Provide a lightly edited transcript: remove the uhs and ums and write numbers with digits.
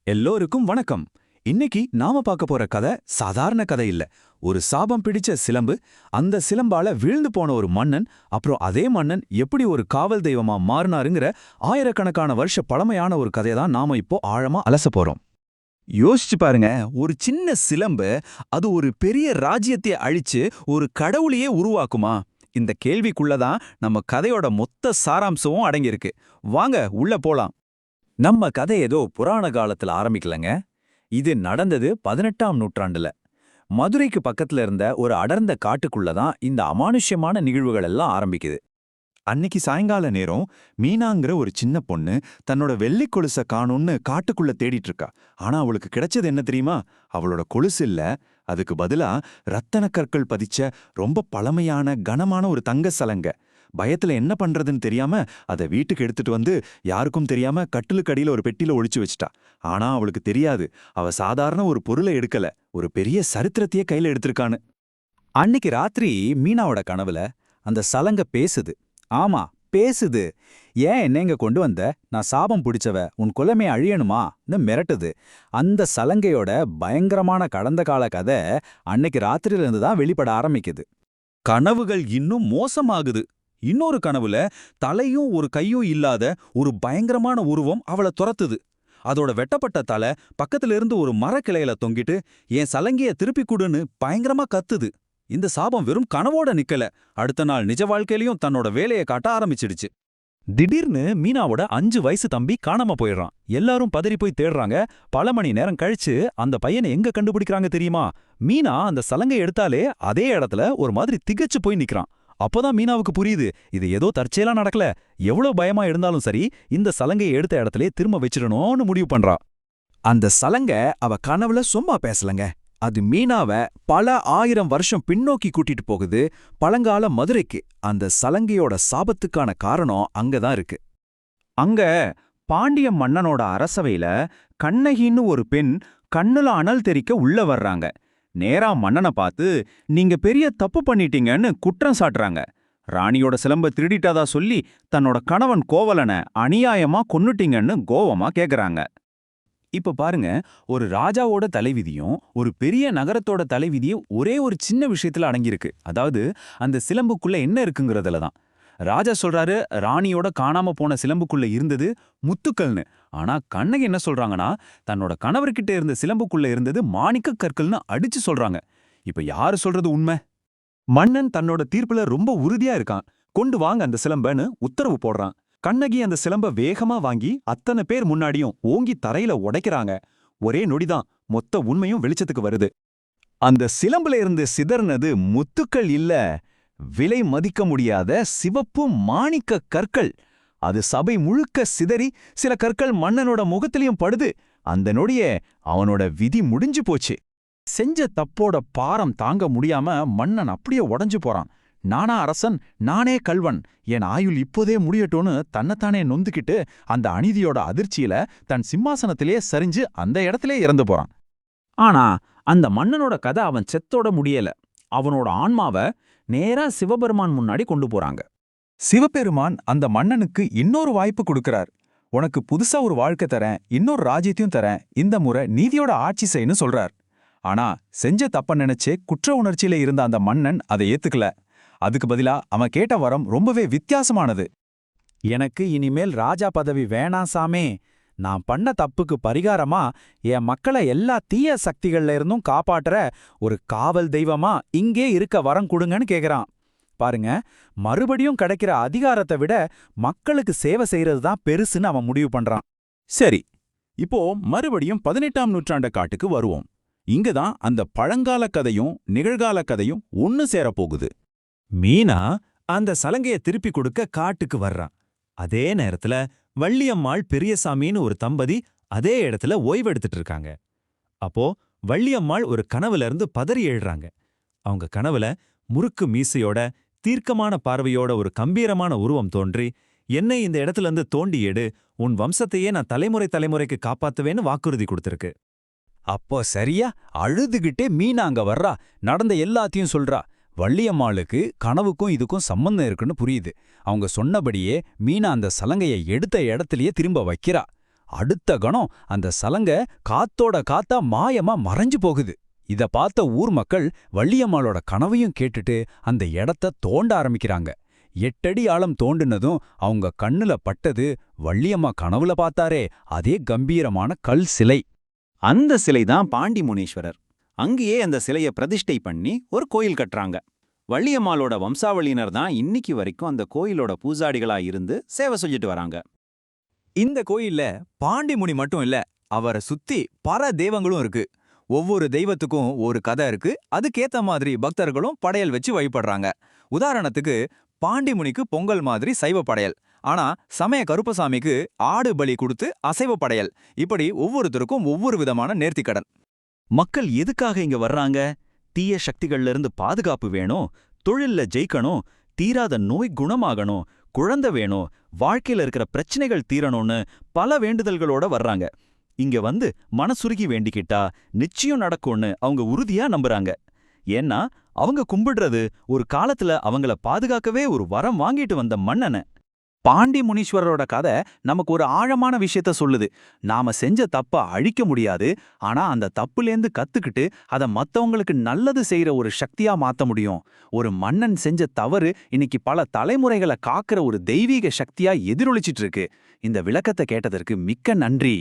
எல்லோருக்கும் வணக்கம். இன்னைக்கு நாம பார்க்க போற கதை சாதாரண கதை இல்ல. ஒரு சாபம் பிடிச்ச சிலம்பு, அந்த சிலம்பால வீழ்ந்து போன ஒரு மன்னன், அப்புறம் அதே மன்னன் எப்படி ஒரு காவல் தெய்வமா மாறினாருங்கிற ஆயிரக்கணக்கான வருஷ பழமையான ஒரு கதையை தான் நாம இப்போ ஆழமா அலச போறோம். யோசிச்சு பாருங்க, ஒரு சின்ன சிலம்பு அது ஒரு பெரிய ராஜ்யத்தை அழிச்சு ஒரு கடவுளையே உருவாக்குமா? இந்த கேள்விக்குள்ளதான் நம்ம கதையோட மொத்த சாராம்சமும் அடங்கியிருக்கு. வாங்க உள்ள போலாம். நம்ம கதை ஏதோ புராண காலத்துல ஆரம்பிக்கலங்க. இது நடந்தது 18ஆம் நூற்றாண்டுல. மதுரைக்கு பக்கத்துல இருந்த ஒரு அடர்ந்த காட்டுக்குள்ளதான் இந்த அமானுஷ்யமான நிகழ்வுகள் எல்லாம் ஆரம்பிக்குது. அன்னைக்கு சாயங்கால நேரம் மீனாங்கிற ஒரு சின்ன பொண்ணு தன்னோட வெள்ளி கொலுச காணும்னு காட்டுக்குள்ள தேடிட்டு இருக்கா. ஆனா அவளுக்கு கிடைச்சது என்ன தெரியுமா? அவளோட கொலுசு இல்ல, அதுக்கு பதிலா ரத்தன கற்கள் பதிச்ச ரொம்ப பழமையான கனமான ஒரு தங்க சலங்க. பயத்துல என்ன பண்றதுன்னு தெரியாம அதை வீட்டுக்கு எடுத்துட்டு வந்து யாருக்கும் தெரியாம கட்டிலுக்கு அடியில ஒரு பெட்டியில ஒளிச்சு வச்சிட்டா. ஆனா அவளுக்கு தெரியாது, அவ சாதாரண ஒரு பொருளை எடுக்கல, ஒரு பெரிய சரித்திரத்தையே கையில எடுத்திருக்கான்னு. அன்னைக்கு ராத்திரி மீனாவோட கனவுல அந்த சலங்க பேசுது. ஆமா, பேசுது. ஏன் என்னங்க கொண்டு வந்த? நான் சாபம் பிடிச்சவ, உன் குலமே அழியணுமான்னு மிரட்டுது. அந்த சலங்கையோட பயங்கரமான கடந்த கால கதை அன்னைக்கு ராத்திரியிலிருந்து தான் வெளிப்பட ஆரம்பிக்குது. கனவுகள் இன்னும் மோசமாகுது. இன்னொரு கனவுல தலையும் ஒரு கையும் இல்லாத ஒரு பயங்கரமான உருவம் அவளை துரத்துது. அதோட வெட்டப்பட்ட தலை பக்கத்துல இருந்து ஒரு மரக்கிளையில தொங்கிட்டு என் சலங்கைய திருப்பி குடுன்னு பயங்கரமா கத்துது. இந்த சாபம் வெறும் கனவோட நிக்கல, அடுத்த நாள் நிஜ வாழ்க்கையிலயும் தன்னோட வேலையை காட்ட ஆரம்பிச்சிடுச்சு. திடீர்னு மீனாவோட 5 வயசு தம்பி காணாம போயிடுறான். எல்லாரும் பதறி போய் தேடுறாங்க. பல மணி நேரம் கழிச்சு அந்த பையனை எங்க கண்டுபிடிக்கிறாங்க தெரியுமா? மீனா அந்த சலங்கை எடுத்தாலே அதே இடத்துல ஒரு மாதிரி திகச்சு போய் நிக்கிறான். அப்போதான் மீனாவுக்கு புரியுது, இது ஏதோ தற்செயலா நடக்கல. எவ்வளவு பயமா இருந்தாலும் சரி, இந்த சலங்கையை எடுத்த இடத்துல திரும்ப வச்சிடணும்னு முடிவு பண்றா. அந்த சலங்கை அவ கனவுல சும்மா பேசலங்க. அது மீனாவ பல 1000 வருஷம் பின்னோக்கி கூட்டிட்டு போகுது, பழங்கால மதுரைக்கு. அந்த சலங்கையோட சாபத்துக்கான காரணம் அங்கதான் இருக்கு. அங்க பாண்டிய மன்னனோட அரசவையில கண்ணகின்னு ஒரு பெண் கண்ணுல அனல் தெறிக்க உள்ள வர்றாங்க. நேரா மன்னனை பார்த்து நீங்க பெரிய தப்பு பண்ணிட்டீங்கன்னு குற்றம் சாட்டுறாங்க. ராணியோட சிலம்ப திருடிட்டாதா சொல்லி தன்னோட கணவன் கோவலனை அநியாயமா கொன்னுட்டீங்கன்னு கோவமா கேக்குறாங்க. இப்ப பாருங்க, ஒரு ராஜாவோட தலைவிதியும் ஒரு பெரிய நகரத்தோட தலைவிதியும் ஒரே ஒரு சின்ன விஷயத்துல அடங்கியிருக்கு. அதாவது அந்த சிலம்புக்குள்ள என்ன இருக்குங்கிறதுல தான். ராஜா சொல்றாரு ராணியோட காணாம போன சிலம்புக்குள்ள இருந்தது முத்துக்கள்னு. ஆனா கண்ணகி என்ன சொல்றாங்கன்னா, தன்னோட கணவர்கிட்ட இருந்த சிலம்புக்குள்ள இருந்தது மாணிக்க கற்கள்னு அடிச்சு சொல்றாங்க. இப்ப யாரு சொல்றது உண்மை? மன்னன் தன்னோட தீர்ப்புல ரொம்ப உறுதியா இருக்கான். கொண்டு வாங்க அந்த சிலம்பன்னு உத்தரவு போடுறான். கண்ணகி அந்த சிலம்ப வேகமா வாங்கி அத்தனை பேர் முன்னாடியும் ஓங்கி தரையில உடைக்கிறாங்க. ஒரே நொடிதான் மொத்த உண்மையும் வெளிச்சத்துக்கு வருது. அந்த சிலம்புல இருந்து சிதறினது முத்துக்கள் இல்ல, விலை மதிக்க முடியாத சிவப்பு மாணிக்க கற்கள். அது சபை முழுக்க சிதறி சில கற்கள் மன்னனோட முகத்திலையும் படுது. அந்த நொடியே அவனோட விதி முடிஞ்சு போச்சு. செஞ்ச தப்போட பாரம் தாங்க முடியாம மன்னன் அப்படியே உடைஞ்சு போறான். நானா அரசன், நானே கல்வன், என் ஆயுள் இப்போதே முடியட்டோன்னு தன்னைத்தானே நொந்துக்கிட்டு அந்த அநீதியோட அதிர்ச்சியில தன் சிம்மாசனத்திலே சரிஞ்சு அந்த இடத்திலே இறந்து போறான். ஆனா அந்த மன்னனோட கதை அவன் செத்தோட முடியல. அவனோட ஆன்மாவை நேரா சிவபெருமான் முன்னாடி கொண்டு போறாங்க. சிவபெருமான் அந்த மன்னனுக்கு இன்னொரு வாய்ப்பு கொடுக்கறார். உனக்கு புதுசா ஒரு வாழ்க்கை தரேன், இன்னொரு ராஜ்யத்தையும் தரேன், இந்த முறை நீதியோட ஆட்சி செய்யன்னு சொல்றார். ஆனா செஞ்ச தப்ப நினைச்சே குற்ற உணர்ச்சியில இருந்த அந்த மன்னன் அதை ஏத்துக்கல. அதுக்கு பதிலா அவன் கேட்ட வரம் ரொம்பவே வித்தியாசமானது. எனக்கு இனிமேல் ராஜா பதவி வேணாம் சாமே, நான் பண்ண தப்புக்கு பரிகாரமா என் மக்களை எல்லா தீய சக்திகள்ல இருந்தும் காப்பாற்ற ஒரு காவல் தெய்வமா இங்கே இருக்க வரம் கொடுங்கன்னு கேக்குறான். பாருங்க, மறுபடியும் கிடைக்கிற அதிகாரத்தை விட மக்களுக்கு சேவை செய்யறது தான் பெருசுன்னு அவன் முடிவு பண்றான். சரி, இப்போ மறுபடியும் 18ஆம் நூற்றாண்ட காட்டுக்கு வருவோம். இங்கதான் அந்த பழங்கால கதையும் நிகழ்கால கதையும் ஒன்னு சேரப்போகுது. மீனா அந்த சலங்கைய திருப்பி கொடுக்க காட்டுக்கு வர்றான். அதே நேரத்துல வள்ளியம்மாள் பெரியசாமின்னு ஒரு தம்பதி அதே இடத்துல ஓய்வெடுத்துட்டு இருக்காங்க. அப்போ வள்ளியம்மாள் ஒரு கனவுல இருந்து பதறி எழுறாங்க. அவங்க கனவுல முறுக்கு மீசையோட தீர்க்கமான பார்வையோட ஒரு கம்பீரமான உருவம் தோன்றி, என்னை இந்த இடத்துல இருந்து தோண்டி எடு, உன் வம்சத்தையே நான் தலைமுறை தலைமுறைக்கு காப்பாத்துவேன்னு வாக்குறுதி கொடுத்திருக்கு. அப்போ சரியா அழுதுகிட்டே மீனா அங்க வர்றா. நடந்த எல்லாத்தையும் சொல்றா. வள்ளியம்மாளுக்கு கனவுக்கும் இதுக்கும் சம்பந்தம் இருக்குன்னு புரியுது. அவங்க சொன்னபடியே மீனா அந்த சலங்கையை எடுத்த இடத்துலயே திரும்ப வைக்கிறா. அடுத்த கணம் அந்த சலங்க காத்தோட காத்தா மாயமா மறைஞ்சு போகுது. இத பார்த்த ஊர் மக்கள் வள்ளியம்மாளோட கனவையும் கேட்டுட்டு அந்த இடத்த தோண்ட ஆரம்பிக்கிறாங்க. 8 அடி ஆழம் தோண்டுனதும் அவங்க கண்ணுல பட்டது வள்ளியம்மா கனவுல பார்த்தாரே அதே கம்பீரமான கல் சிலை. அந்த சிலை தான் பாண்டி முனீஸ்வரர். அங்கேயே அந்த சிலைய பிரதிஷ்டை பண்ணி ஒரு கோயில் கட்டுறாங்க. வள்ளியம்மாளோட வம்சாவளியினர் தான் இன்னைக்கு வரைக்கும் அந்த கோயிலோட பூசாரிகளா இருந்து சேவை செஞ்சுட்டு வராங்க. இந்த கோயில்ல பாண்டிமுனி மட்டும் இல்ல, அவரை சுத்தி பல தெய்வங்களும் இருக்கு. ஒவ்வொரு தெய்வத்துக்கும் ஒரு கதை இருக்கு. அதுக்கேத்த மாதிரி பக்தர்களும் படையல் வச்சு வழிபடுறாங்க. உதாரணத்துக்கு பாண்டிமுனிக்கு பொங்கல் மாதிரி சைவ படையல், ஆனா சமய கருப்பசாமிக்கு ஆடு பலி கொடுத்து அசைவ படையல். இப்படி ஒவ்வொருத்தருக்கும் ஒவ்வொரு விதமான நேர்த்திக்கடன். மக்கள் எதுக்காக இங்க வர்றாங்க? தீய சக்திகள்ல இருந்து பாதுகாப்பு வேணும், தொழில்ல ஜெயிக்கணும், தீராத நோய் குணமாகணும், குழந்தை வேணும், வாழ்க்கையில இருக்கிற பிரச்சனைகள் தீரணும்னு பல வேண்டுதல்களோட வர்றாங்க. இங்க வந்து மனசுருகி வேண்டிக்கிட்டா நிச்சயம் நடக்கும்னு அவங்க உறுதியா நம்புறாங்க. ஏன்னா அவங்க கும்பிடுறது ஒரு காலத்துல அவங்கள பாதுகாக்கவே ஒரு வரம் வாங்கிட்டு வந்த மன்னனை. பாண்டி முனீஸ்வரரோட கதை நமக்கு ஒரு ஆழமான விஷயத்த சொல்லுது. நாம செஞ்ச தப்ப அழிக்க முடியாது, ஆனா அந்த தப்புலேந்து கத்துக்கிட்டு அதை மத்தவங்களுக்கு நல்லது செய்யற ஒரு சக்தியா மாத்த முடியும். ஒரு மன்னன் செஞ்ச தவறு இன்னைக்கு பல தலைமுறைகளை காக்கிற ஒரு தெய்வீக சக்தியா எதிரொலிச்சிட்டு இருக்கு. இந்த விளக்கத்தை கேட்டதற்கு மிக்க நன்றி.